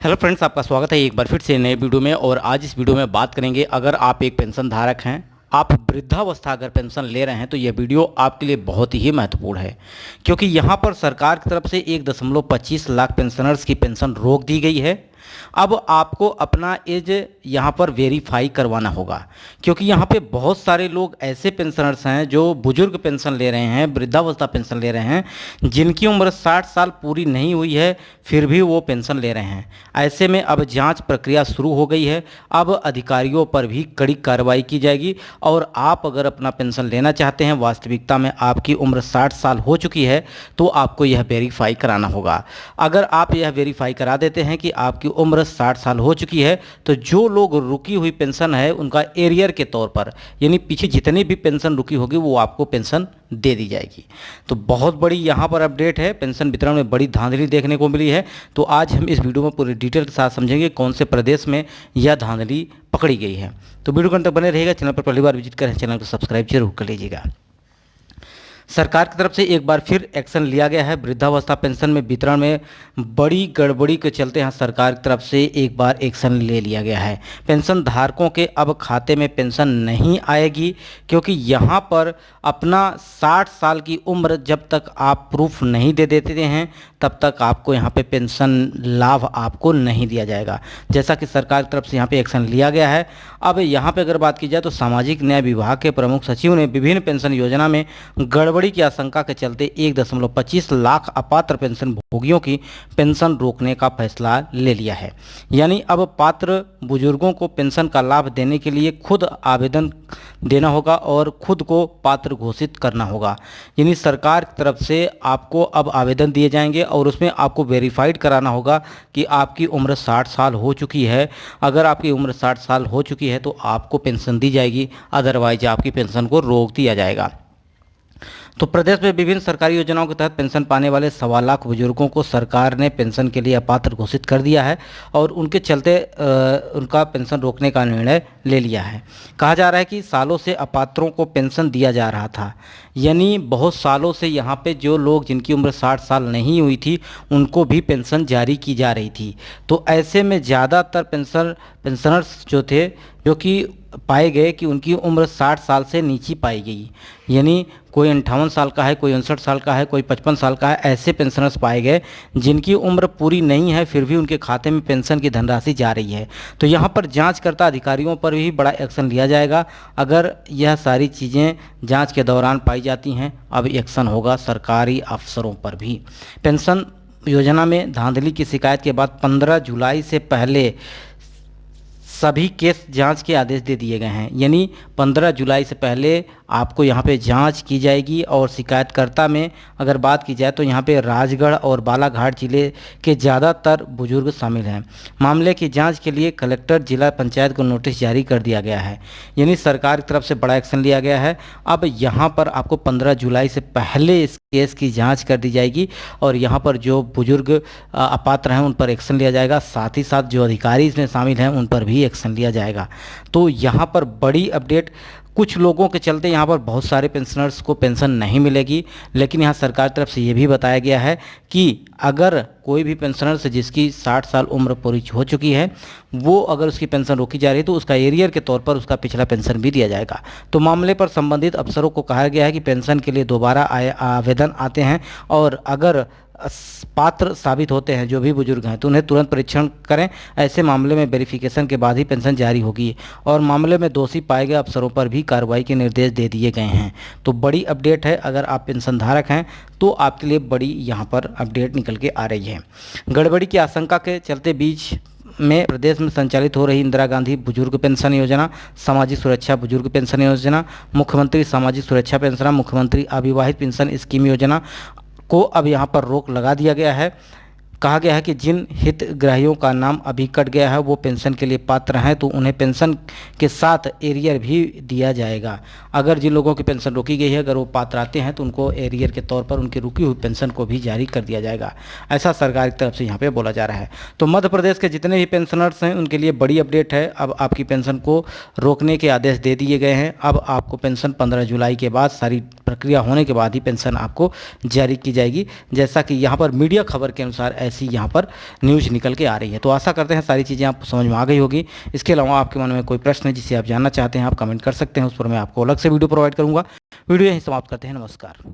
Hello friends, आपका स्वागत है एक बार फिर से नए वीडियो में। और आज इस वीडियो में बात करेंगे, अगर आप एक पेंशन धारक हैं, आप वृद्धावस्था अगर पेंशन ले रहे हैं तो यह वीडियो आपके लिए बहुत ही महत्वपूर्ण है, क्योंकि यहाँ पर सरकार की तरफ से 1.25 लाख पेंशनर्स की पेंशन रोक दी गई है। अब आपको अपना एज यहाँ पर वेरीफाई करवाना होगा, क्योंकि यहाँ पे बहुत सारे लोग ऐसे पेंशनर्स हैं जो बुजुर्ग पेंशन ले रहे हैं, वृद्धावस्था पेंशन ले रहे हैं, जिनकी उम्र 60 साल पूरी नहीं हुई है, फिर भी वो पेंशन ले रहे हैं। ऐसे में अब जांच प्रक्रिया शुरू हो गई है। अब अधिकारियों पर भी कड़ी कार्रवाई की जाएगी। और आप अगर अपना पेंशन लेना चाहते हैं, वास्तविकता में आपकी उम्र 60 साल हो चुकी है, तो आपको यह वेरीफाई कराना होगा। अगर आप यह वेरीफाई करा देते हैं कि आपकी उम्र 60 साल हो चुकी है, तो जो लोग रुकी हुई पेंशन है उनका एरियर के तौर पर, यानी पीछे जितनी भी पेंशन रुकी होगी वो आपको पेंशन दे दी जाएगी। तो बहुत बड़ी यहाँ पर अपडेट है, पेंशन वितरण में बड़ी धांधली देखने को मिली है। तो आज हम इस वीडियो में पूरी डिटेल के साथ समझेंगे कौन से प्रदेश में यह धांधली पकड़ी गई है। तो वीडियो के अंत तक बने रहेगा। चैनल पर पहली बार विजिट करें, चैनल को सब्सक्राइब जरूर कर लीजिएगा। सरकार की तरफ से एक बार फिर एक्शन लिया गया है। वृद्धावस्था पेंशन में वितरण में बड़ी गड़बड़ी के चलते यहाँ सरकार की तरफ से एक बार एक्शन ले लिया गया है। पेंशन धारकों के अब खाते में पेंशन नहीं आएगी, क्योंकि यहाँ पर अपना 60 साल की उम्र जब तक आप प्रूफ नहीं दे देते हैं, तब तक आपको यहाँ पे पेंशन लाभ आपको नहीं दिया जाएगा, जैसा कि सरकार की तरफ से यहाँ पे एक्शन लिया गया है। अब यहाँ पे अगर बात की जाए तो सामाजिक न्याय विभाग के प्रमुख सचिव ने विभिन्न पेंशन योजना में गड़बड़ी की आशंका के चलते 1.25 लाख अपात्र पेंशन भोगियों की पेंशन रोकने का फैसला ले लिया है। यानी अब पात्र बुजुर्गों को पेंशन का लाभ देने के लिए खुद आवेदन देना होगा और खुद को पात्र घोषित करना होगा। यानी सरकार की तरफ से आपको अब आवेदन दिए जाएंगे और उसमें आपको वेरीफाइड कराना होगा कि आपकी उम्र 60 साल हो चुकी है। अगर आपकी उम्र 60 साल हो चुकी है तो आपको पेंशन दी जाएगी, अदरवाइज आपकी पेंशन को रोक दिया जाएगा। तो प्रदेश में विभिन्न सरकारी योजनाओं के तहत पेंशन पाने वाले 1.25 लाख बुजुर्गों को सरकार ने पेंशन के लिए अपात्र घोषित कर दिया है और उनके चलते उनका पेंशन रोकने का निर्णय ले लिया है। कहा जा रहा है कि सालों से अपात्रों को पेंशन दिया जा रहा था, यानी बहुत सालों से यहाँ पे जो लोग जिनकी उम्र 60 साल नहीं हुई थी उनको भी पेंशन जारी की जा रही थी। तो ऐसे में ज़्यादातर पेंशनर्स जो थे, जो कि पाए गए कि उनकी उम्र 60 साल से नीचे पाई गई, यानी कोई 58 साल का है, कोई 59 साल का है, कोई 55 साल का है, ऐसे पेंशनर्स पाए गए जिनकी उम्र पूरी नहीं है, फिर भी उनके खाते में पेंशन की धनराशि जा रही है। तो यहाँ पर जांचकर्ता अधिकारियों पर भी बड़ा एक्शन लिया जाएगा। अगर यह सारी चीज़ें जांच के दौरान पाई जाती हैं, अब एक्शन होगा सरकारी अफसरों पर भी। पेंशन योजना में धांधली की शिकायत के बाद 15 जुलाई से पहले सभी केस जांच के आदेश दे दिए गए हैं। यानी 15 जुलाई से पहले आपको यहाँ पे जांच की जाएगी। और शिकायतकर्ता में अगर बात की जाए तो यहाँ पे राजगढ़ और बालाघाट जिले के ज़्यादातर बुजुर्ग शामिल हैं। मामले की जांच के लिए कलेक्टर जिला पंचायत को नोटिस जारी कर दिया गया है। यानी सरकार की तरफ से बड़ा एक्शन लिया गया है। अब यहाँ पर आपको 15 जुलाई से पहले इस केस की जाँच कर दी जाएगी और यहाँ पर जो बुजुर्ग अपात्र हैं उन पर एक्शन लिया जाएगा। साथ ही साथ जो अधिकारी इसमें शामिल हैं उन पर भी एक्शन लिया जाएगा। तो यहाँ पर बड़ी अपडेट, कुछ लोगों के चलते यहाँ पर बहुत सारे पेंशनर्स को पेंशन नहीं मिलेगी, लेकिन यहाँ सरकार की तरफ से ये भी बताया गया है कि अगर कोई भी पेंशनर्स जिसकी 60 साल उम्र पूरी हो चुकी है, वो अगर उसकी पेंशन रोकी जा रही है तो उसका एरियर के तौर पर उसका पिछला पेंशन भी दिया जाएगा। तो मामले पर संबंधित अफसरों को कहा गया है कि पेंशन के लिए दोबारा आवेदन आते हैं और अगर पात्र साबित होते हैं जो भी बुजुर्ग हैं तो उन्हें तुरंत परीक्षण करें। ऐसे मामले में वेरिफिकेशन के बाद ही पेंशन जारी होगी और मामले में दोषी पाए गए अफसरों पर भी कार्रवाई के निर्देश दे दिए गए हैं। तो बड़ी अपडेट है, अगर आप पेंशन धारक हैं तो आपके लिए बड़ी यहाँ पर अपडेट निकल के आ रही है। गड़बड़ी की आशंका के चलते बीच में प्रदेश में संचालित हो रही इंदिरा गांधी बुजुर्ग पेंशन योजना, सामाजिक सुरक्षा बुजुर्ग पेंशन योजना, मुख्यमंत्री सामाजिक सुरक्षा पेंशन, मुख्यमंत्री अविवाहित पेंशन स्कीम योजना को अब यहाँ पर रोक लगा दिया गया है। कहा गया है कि जिन हितग्राहियों का नाम अभी कट गया है वो पेंशन के लिए पात्र हैं तो उन्हें पेंशन के साथ एरियर भी दिया जाएगा। अगर जिन लोगों की पेंशन रोकी गई है, अगर वो पात्र आते हैं तो उनको एरियर के तौर पर उनकी रुकी हुई पेंशन को भी जारी कर दिया जाएगा, ऐसा सरकार की तरफ से यहाँ पे बोला जा रहा है। तो मध्य प्रदेश के जितने भी पेंशनर्स हैं उनके लिए बड़ी अपडेट है। अब आपकी पेंशन को रोकने के आदेश दे दिए गए हैं। अब आपको पेंशन 15 जुलाई के बाद सारी प्रक्रिया होने के बाद ही पेंशन आपको जारी की जाएगी, जैसा कि यहाँ पर मीडिया खबर के अनुसार ऐसी यहाँ पर न्यूज़ निकल के आ रही है। तो आशा करते हैं सारी चीज़ें आपको समझ में आ गई होगी। इसके अलावा आपके मन में कोई प्रश्न है जिसे आप जानना चाहते हैं, आप कमेंट कर सकते हैं, उस पर मैं आपको अलग से वीडियो प्रोवाइड करूँगा। वीडियो यहीं समाप्त करते हैं। नमस्कार।